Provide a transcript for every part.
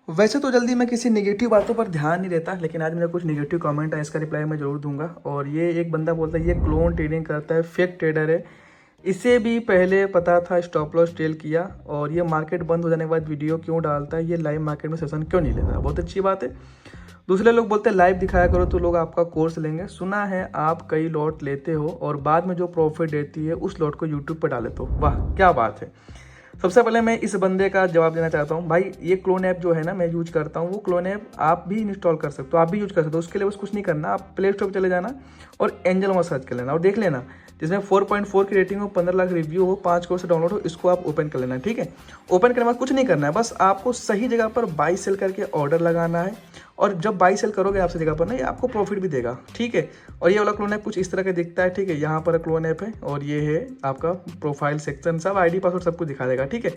वैसे तो जल्दी मैं किसी नेगेटिव बातों पर ध्यान नहीं देता, लेकिन आज मेरा कुछ नेगेटिव कमेंट है, इसका रिप्लाई मैं जरूर दूंगा। और ये एक बंदा बोलता है ये क्लोन ट्रेडिंग करता है, फेक ट्रेडर है, इसे भी पहले पता था, स्टॉप लॉस ट्रेल किया, और ये मार्केट बंद हो जाने के बाद वीडियो क्यों डालता है, ये लाइव मार्केट में सेशन क्यों नहीं लेता। बहुत अच्छी बात है। दूसरे लोग बोलते हैं लाइव दिखाया करो तो लोग आपका कोर्स लेंगे। सुना है आप कई लॉट लेते हो और बाद में जो प्रॉफिट देती है उस लॉट को यूट्यूब पर डाले, तो वाह क्या बात है। सबसे पहले मैं इस बंदे का जवाब देना चाहता हूँ। भाई ये क्लोन ऐप जो है ना मैं यूज करता हूँ, वो क्लोन ऐप आप भी इंस्टॉल कर सकते हो, आप भी यूज कर सकते हो। उसके लिए बस कुछ नहीं करना, आप प्ले स्टोर पर चले जाना और एंजल वन सर्च कर लेना और देख लेना जिसमें 4.4 की रेटिंग हो, 15 लाख रिव्यू हो, 5 करोड़ से डाउनलोड हो, इसको आप ओपन कर लेना। ठीक है, ओपन करने के बाद कुछ नहीं करना है, बस आपको सही जगह पर बाई सेल करके ऑर्डर लगाना है। और जब बाई सेल करोगे आपसे जगह पर ना, ये आपको प्रॉफिट भी देगा। ठीक है, और ये वाला क्लोन ऐप कुछ इस तरह का दिखता है। ठीक है, यहाँ पर क्लोन ऐप है और ये है आपका प्रोफाइल सेक्शन, सब आईडी पासवर्ड सब कुछ दिखा देगा। ठीक है,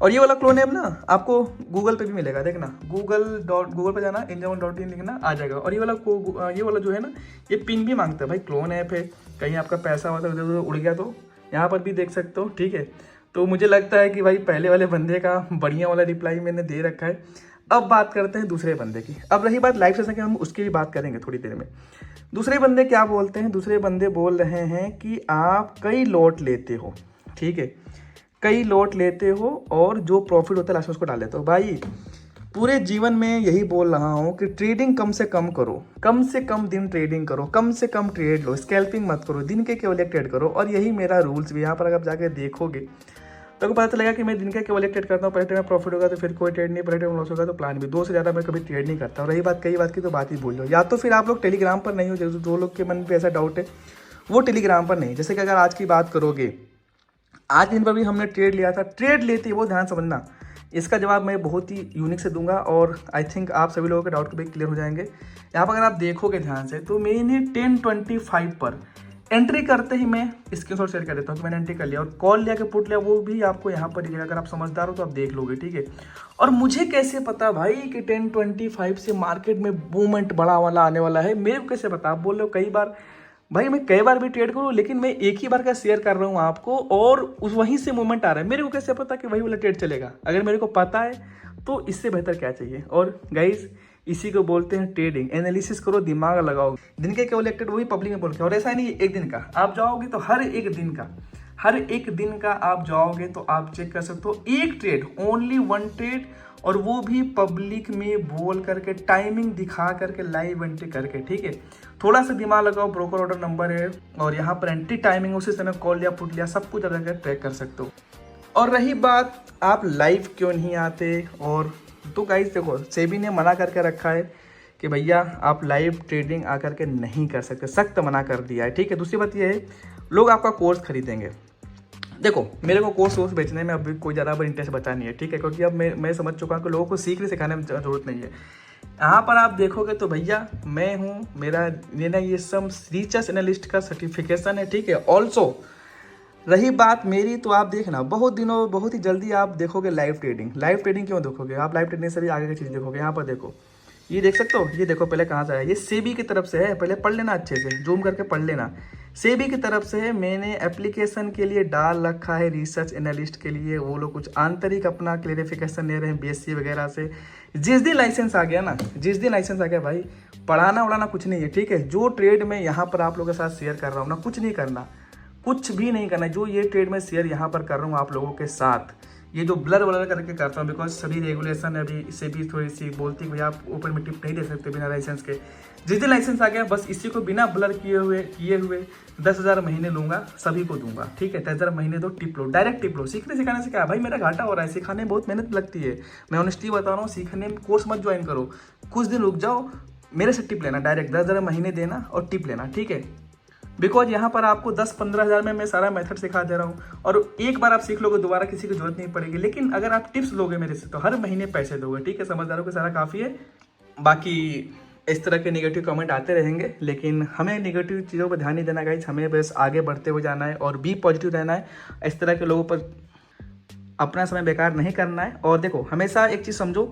और ये वाला क्लोन ऐप ना आपको गूगल पे भी मिलेगा, देखना गूगल पे जाना, enjamon.in लिखना, आ जाएगा। और ये वाला जो है ना, ये पिन भी मांगता है। भाई क्लोन ऐप है, कहीं आपका पैसा वाला उधर उधर उड़ गया तो यहाँ पर भी देख सकते हो। ठीक है, तो मुझे लगता है कि भाई पहले वाले बंदे का बढ़िया वाला रिप्लाई मैंने दे रखा है। अब बात करते हैं दूसरे बंदे की। अब रही बात लाइव सेशन की, हम उसकी भी बात करेंगे थोड़ी देर में। दूसरे बंदे क्या बोलते हैं, दूसरे बंदे बोल रहे हैं कि आप कई लॉट लेते हो। ठीक है, कई लॉट लेते हो और जो प्रॉफिट होता है लास्ट में उसको डाल देते हो। भाई पूरे जीवन में यही बोल रहा हूँ कि ट्रेडिंग कम से कम करो, कम से कम दिन ट्रेडिंग करो, कम से कम ट्रेड लो, स्कैल्पिंग मत करो, दिन के केवल एक ट्रेड करो। और यही मेरा रूल्स भी, यहाँ पर अगर आप जाके देखोगे तो आपको पता चलेगा कि मैं दिन के केवल एक ट्रेड करता हूँ। पहले टाइम में प्रॉफिट होगा तो फिर कोई ट्रेड नहीं, पहले टाइम लॉस होगा तो प्लान भी। 2 से ज़्यादा मैं कभी ट्रेड नहीं करता। और रही बात कई बात की, तो बात ही भूल जाओ। या तो फिर आप लोग टेलीग्राम पर नहीं हो, जो लोग के मन में ऐसा डाउट है वो टेलीग्राम पर नहीं। जैसे कि अगर आज की बात करोगे, आज दिन पर भी हमने ट्रेड लिया था, ट्रेड लेते वो ध्यान समझना, इसका जवाब मैं बहुत ही यूनिक से दूंगा और आई थिंक आप सभी लोगों के डाउट भी क्लियर हो जाएंगे। यहाँ पर अगर आप देखोगे ध्यान से तो मैंने 10:25 पर एंट्री करते ही मैं स्क्रीनशॉट शेयर कर देता हूँ कि मैंने एंट्री कर लिया, और कॉल लिया कि पुट लिया वो भी आपको यहाँ पर दिखेगा। अगर आप समझदार हो तो आप देख लोगे। ठीक है, और मुझे कैसे पता भाई कि 10:25 से मार्केट में मूवमेंट बड़ा वाला आने वाला है, मेरे को कैसे पता। आप बोल रहे हो कई बार, भाई मैं कई बार भी ट्रेड करूँ, लेकिन मैं एक ही बार का शेयर कर रहा हूँ आपको और उस वहीं से मूवमेंट आ रहा है। मेरे को कैसे पता कि वही वाला ट्रेड चलेगा। अगर मेरे को पता है तो इससे बेहतर क्या चाहिए। और गाइस इसी को बोलते हैं ट्रेडिंग। एनालिसिस करो, दिमाग लगाओ। दिन के केवल एक ट्रेड वही पब्लिक में बोल के, और ऐसा नहीं एक दिन का आप जाओगे तो हर एक दिन का आप जाओगे तो आप चेक कर सकते हो एक ट्रेड, ओनली 1 ट्रेड, और वो भी पब्लिक में बोल करके, टाइमिंग दिखा करके, लाइव एंट्री करके। ठीक है, थोड़ा सा दिमाग लगाओ, ब्रोकर ऑर्डर नंबर है और यहाँ पर एंट्री टाइमिंग, उसी समय कॉल लिया पुट लिया सब कुछ आप ट्रैक कर सकते हो। और रही बात आप लाइव क्यों नहीं आते, और तो गाइस देखो सेबी ने मना करके रखा है कि भैया आप लाइव ट्रेडिंग आकर के नहीं कर सकते, सख्त मना कर दिया है। ठीक है, दूसरी बात ये है लोग आपका कोर्स खरीदेंगे। देखो मेरे को कोर्स बेचने में अभी कोई ज़्यादा इंटरेस्ट बचा नहीं है। ठीक है, क्योंकि अब मैं समझ चुका हूँ कि लोगों को सीखने सिखाने में जरूरत नहीं है। यहाँ पर आप देखोगे तो भैया मैं हूँ, मेरा ये सब रिसर्च एनालिस्ट का सर्टिफिकेशन है। ठीक है, ऑल्सो रही बात मेरी, तो आप देखना बहुत ही जल्दी आप देखोगे लाइव ट्रेडिंग। लाइव ट्रेडिंग क्यों देखोगे आप, लाइव ट्रेडिंग से भी आगे की चीज़ देखोगे। यहाँ पर देखो, ये देख सकते हो, ये देखो पहले कहाँ से है, ये सेबी की तरफ से है। पहले पढ़ लेना, अच्छे से जूम करके पढ़ लेना। सेबी की तरफ से है, मैंने एप्लीकेशन के लिए डाल रखा है रिसर्च एनालिस्ट के लिए। वो लोग कुछ आंतरिक अपना क्लेरिफिकेशन दे रहे हैं बीएससी वगैरह से। जिस दिन लाइसेंस आ गया ना, जिस दिन लाइसेंस आ गया भाई, पढ़ाना उड़ाना कुछ नहीं है। ठीक है, जो ट्रेड में यहाँ पर आप लोगों के साथ शेयर कर रहा हूँ ना, कुछ नहीं करना, कुछ भी नहीं करना। जो ये ट्रेड में शेयर यहाँ पर कर रहा हूँ आप लोगों के साथ, ये जो ब्लर करके करता हूँ, बिकॉज सभी रेगुलेशन अभी इससे भी थोड़ी सी बोलती है भैया आप ऊपर में टिप नहीं दे सकते बिना लाइसेंस के। जिस दिन लाइसेंस आ गया बस इसी को बिना ब्लर किए हुए 10,000 महीने लूंगा, सभी को दूंगा। ठीक है, 10,000 महीने दो, टिप लो, डायरेक्ट टिप लो। सीखने सिखाने से क्या भाई, मेरा घाटा हो रहा है, सिखाने में बहुत मेहनत लगती है। मैं ऑनेस्टली बता रहा हूँ, सीखने में कोर्स मत ज्वाइन करो, कुछ दिन रुक जाओ, मेरे से टिप लेना, डायरेक्ट 10,000 महीने देना और टिप लेना। ठीक है, बिकॉज यहाँ पर आपको 10-15 हज़ार में मैं सारा मेथड सिखा दे रहा हूँ, और एक बार आप सीख लोगे दोबारा किसी की जरूरत नहीं पड़ेगी। लेकिन अगर आप टिप्स लोगे मेरे से तो हर महीने पैसे दोगे। ठीक है, समझदारों को सारा काफ़ी है। बाकी इस तरह के नेगेटिव कमेंट आते रहेंगे, लेकिन हमें नेगेटिव चीज़ों पर ध्यान नहीं देना गाइस, हमें बस आगे बढ़ते हुए जाना है और बी पॉजिटिव रहना है। इस तरह के लोगों पर अपना समय बेकार नहीं करना है। और देखो हमेशा एक चीज़ समझो,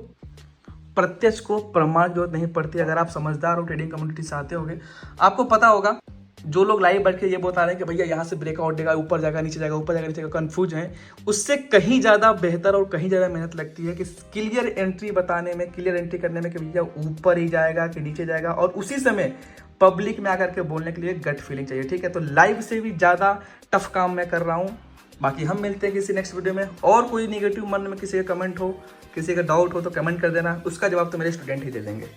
प्रत्यक्ष को प्रमाण की जरूरत नहीं पड़ती। अगर आप समझदार हो, ट्रेडिंग कम्युनिटी से आते होगे, आपको पता होगा जो लोग लाइव बैठ के ये बता रहे हैं कि भैया यहाँ से ब्रेकआउट देगा, ऊपर जाएगा, नीचे जाएगा, ऊपर जाएगा, नीचे जाएगा, कंफ्यूज हैं, उससे कहीं ज़्यादा बेहतर और कहीं ज़्यादा मेहनत लगती है कि क्लियर एंट्री बताने में, क्लियर एंट्री करने में कि भैया ऊपर ही जाएगा कि नीचे जाएगा, और उसी समय पब्लिक में आकर के बोलने के लिए गट फीलिंग चाहिए। ठीक है, तो लाइव से भी ज़्यादा टफ काम मैं कर रहा हूँ। बाकी हम मिलते हैं किसी नेक्स्ट वीडियो में। और कोई निगेटिव मन में किसी का कमेंट हो, किसी का डाउट हो तो कमेंट कर देना, उसका जवाब तो मेरे स्टूडेंट ही दे देंगे।